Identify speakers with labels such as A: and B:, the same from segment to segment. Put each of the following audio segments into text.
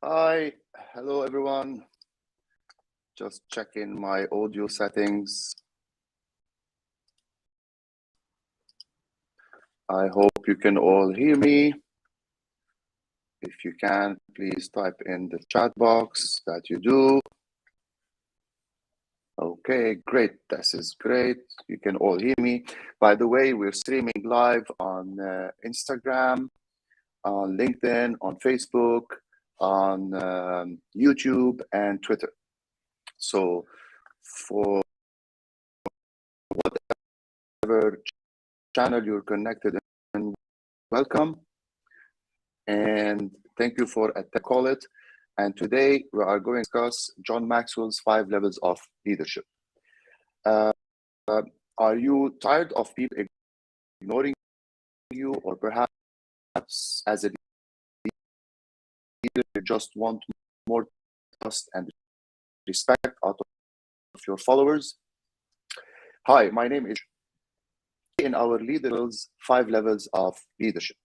A: Hi, hello everyone. Just checking my audio settings. I hope you can all hear me. If you can, please type in the chat box that you do. Okay, great. This is great. You can all hear me. By the way, we're streaming live on Instagram, on LinkedIn, on Facebook, on YouTube and Twitter. So for whatever channel you're connected in, welcome. And thank you for call it. And today we are going to discuss John Maxwell's 5 levels of leadership. Are you tired of people ignoring you, or perhaps as a leader you just want more trust and respect out of your followers? Hi, my name is in our leaders 5 levels of leadership.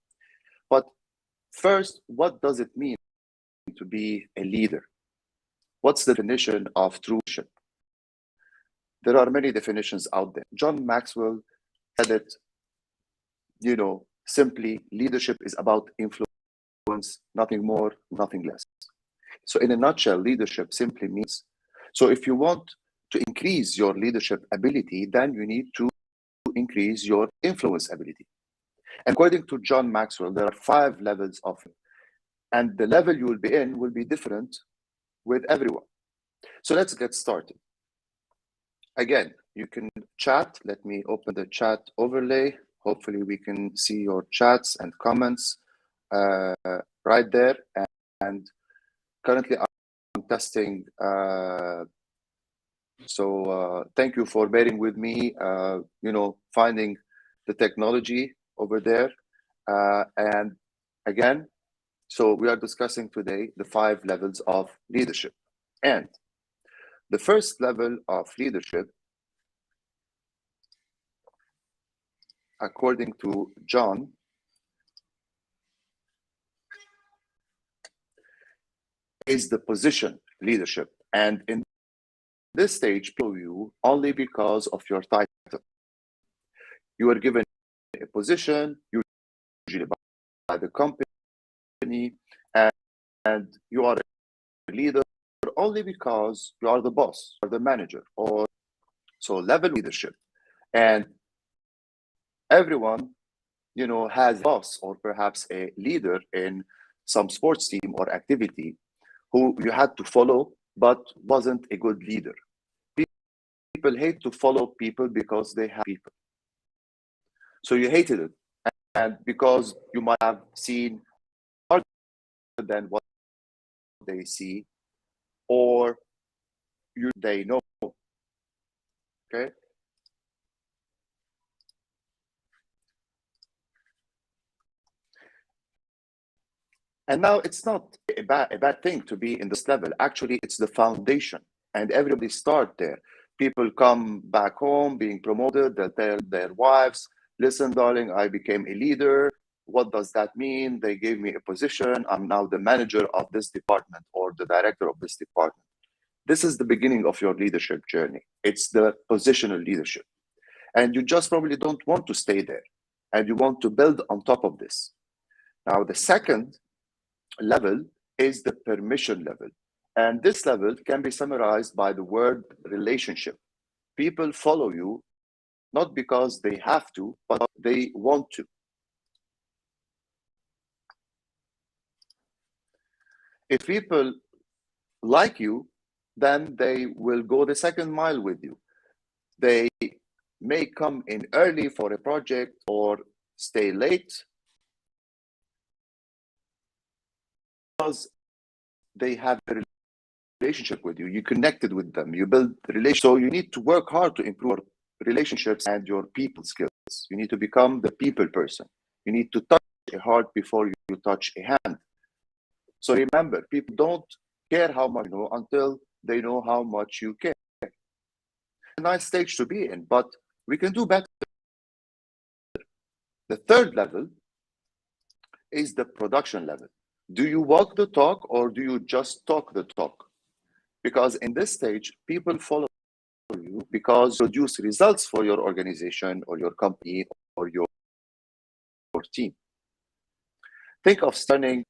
A: But first, what does it mean to be a leader? What's the definition of true leadership? There are many definitions out there. John Maxwell said it, simply, leadership is about influence, nothing more, nothing less. So in a nutshell, leadership simply means, so if you want to increase your leadership ability, then you need to increase your influence ability. According to John Maxwell, there are 5 levels of it, and the level you will be in will be different with everyone. So let's get started. Again, you can chat. Let me open the chat overlay. Hopefully we can see your chats and comments right there. And currently I'm testing. So thank you for bearing with me, finding the technology over there. And again, so we are discussing today the 5 levels of leadership. And the first level of leadership, according to John, is the position leadership. And in this stage, you only because of your title. You are given a position, usually by the company, and you are a leader only because you are the boss or the manager, or so level leadership. And everyone, has a boss or perhaps a leader in some sports team or activity who you had to follow, but wasn't a good leader. People hate to follow people because they have people. So you hated it, and because you might have seen more than what they see, or they know. Okay. And now it's not a bad thing to be in this level. Actually, it's the foundation, and everybody start there. People come back home being promoted. They tell their wives, "Listen, darling, I became a leader. What does that mean? They gave me a position. I'm now the manager of this department or the director of this department." This is the beginning of your leadership journey. It's the positional leadership. and you just probably don't want to stay there, and you want to build on top of this. Now, the second level is the permission level, and this level can be summarized by the word relationship. People follow you not because they have to, but they want to. If people like you, then they will go the second mile with you. They may come in early for a project or stay late because they have a relationship with you. You connected with them. You build relations. So you need to work hard to improve relationships and your people skills. You need to become the people person. You need to touch a heart before you touch a hand. So remember, people don't care how much you know until they know how much you care. A nice stage to be in, but we can do better. The third level is the production level. Do you walk the talk or do you just talk the talk? Because in this stage, people follow you because you produce results for your organization or your company or your team. Think of turning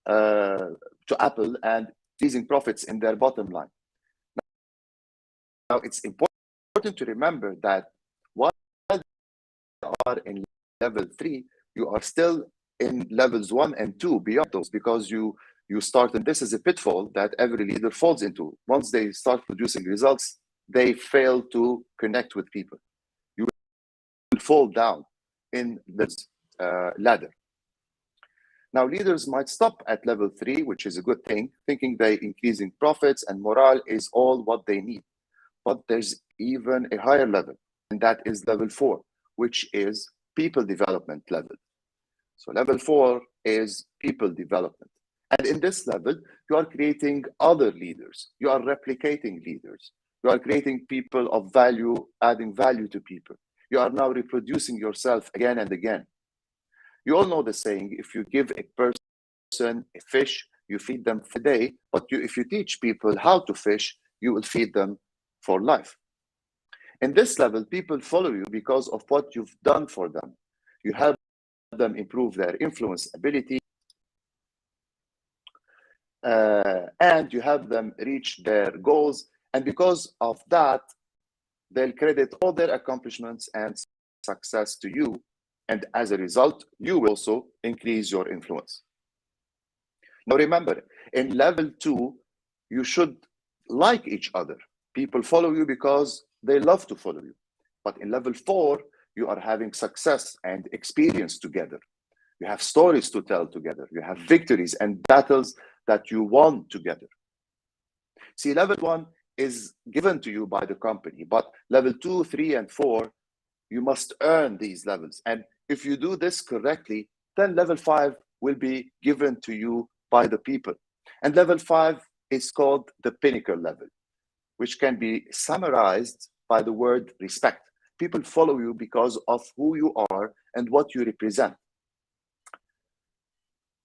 A: to Apple and increasing profits in their bottom line. Now, it's important to remember that while you are in level 3, you are still in levels 1 and 2 beyond those, because you start, and this is a pitfall that every leader falls into. Once they start producing results, they fail to connect with people. You will fall down in this ladder. Now, leaders might stop at level 3, which is a good thing, thinking they increasing profits and morale is all what they need. But there's even a higher level, and that is level 4, which is people development level. So level 4 is people development. And in this level, you are creating other leaders. You are replicating leaders. You are creating people of value, adding value to people. You are now reproducing yourself again and again. You all know the saying, if you give a person a fish, you feed them for a day, but if you teach people how to fish, you will feed them for life. In this level, people follow you because of what you've done for them. You help them improve their influence ability, and you help them reach their goals. And because of that, they'll credit all their accomplishments and success to you. And as a result, you will also increase your influence. Now remember, in level 2, you should like each other. People follow you because they love to follow you. But in level 4, you are having success and experience together. You have stories to tell together. You have victories and battles that you won together. See, level 1 is given to you by the company, but level 2, 3, and 4, you must earn these levels. And if you do this correctly, then level 5 will be given to you by the people. And level 5 is called the pinnacle level, which can be summarized by the word respect. People follow you because of who you are and what you represent.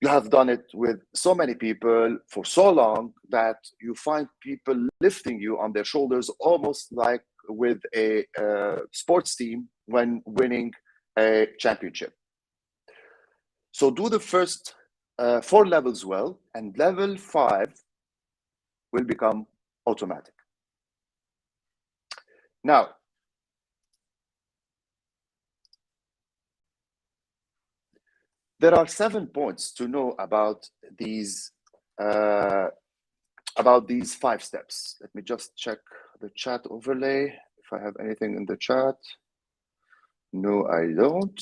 A: You have done it with so many people for so long that you find people lifting you on their shoulders, almost like with a sports team when winning a championship. So do the first 4 levels well, and level 5 will become automatic. Now, there are 7 points to know about these 5 steps. Let me just check the chat overlay if I have anything in the chat. No, I don't.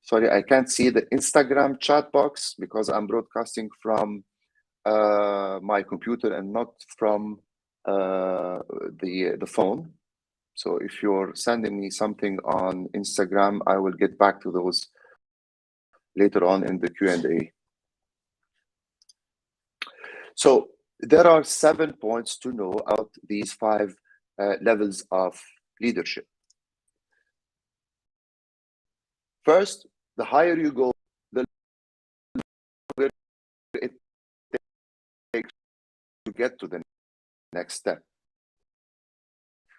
A: Sorry, I can't see the Instagram chat box because I'm broadcasting from my computer and not from the phone. So if you're sending me something on Instagram, I will get back to those later on in the Q&A. So there are 7 points to know about these 5 levels of leadership. First, the higher you go, the longer it takes to get to the next step.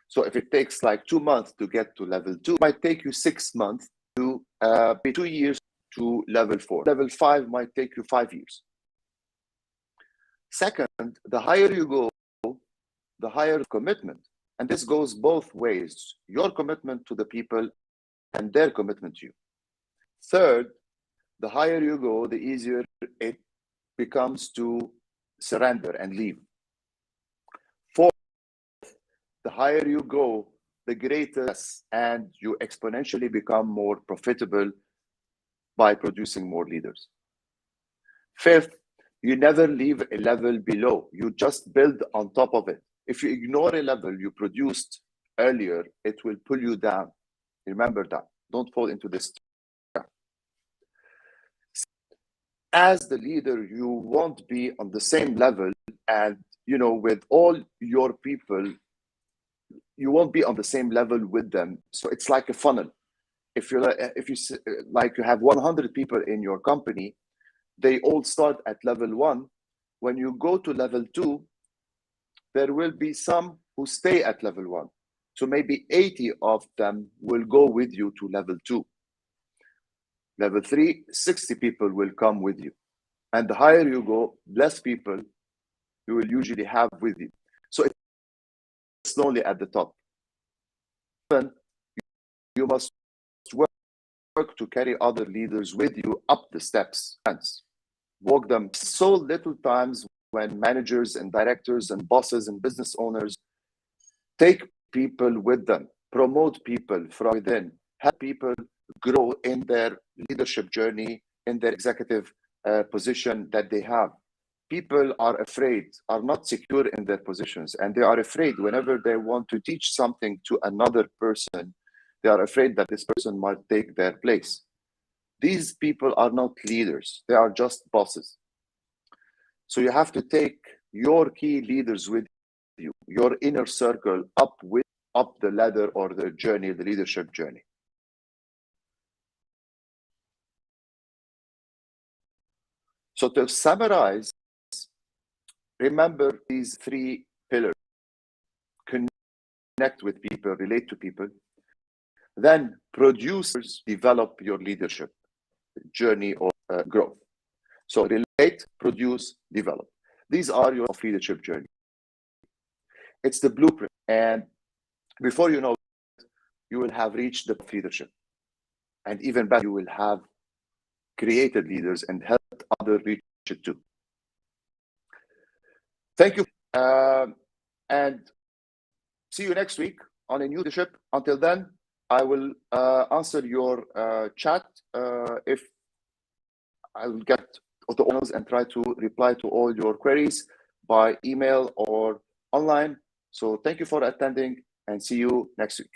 A: So if it takes like 2 months to get to level 2, it might take you 6 months to be 2 years to level 4. Level 5 might take you 5 years. Second, the higher you go, the higher commitment. And this goes both ways, your commitment to the people and their commitment to you. Third, the higher you go, the easier it becomes to surrender and leave. Fourth, the higher you go, the greater, and you exponentially become more profitable by producing more leaders. Fifth, you never leave a level below. You just build on top of it. If you ignore a level you produced earlier, it will pull you down. Remember that. Don't fall into this trap. As the leader, you won't be on the same level, and with all your people, you won't be on the same level with them. So it's like a funnel. If you have 100 people in your company, they all start at level 1. When you go to level 2, there will be some who stay at level 1. So maybe 80 of them will go with you to level 2. Level 3, 60 people will come with you. And the higher you go, less people you will usually have with you. So it's lonely at the top. You must work to carry other leaders with you up the steps. Walk them. So little times when managers and directors and bosses and business owners take people with them, promote people from within, help people grow in their leadership journey, in their executive position that they have. People are afraid, are not secure in their positions, and they are afraid whenever they want to teach something to another person, they are afraid that this person might take their place. These people are not leaders, they are just bosses. So you have to take your key leaders with you, your inner circle up the ladder or the journey, the leadership journey. So to summarize, remember these 3 pillars: connect with people, relate to people, then producers, develop your leadership journey or growth. So relate, produce, develop. These are your leadership journey. It's the blueprint. And before you know it, you will have reached the leadership. And even better, you will have created leaders and helped others reach it too. Thank you. And see you next week on a new leadership. Until then, I will answer your chat if I will get the owners and try to reply to all your queries by email or online. So thank you for attending and see you next week.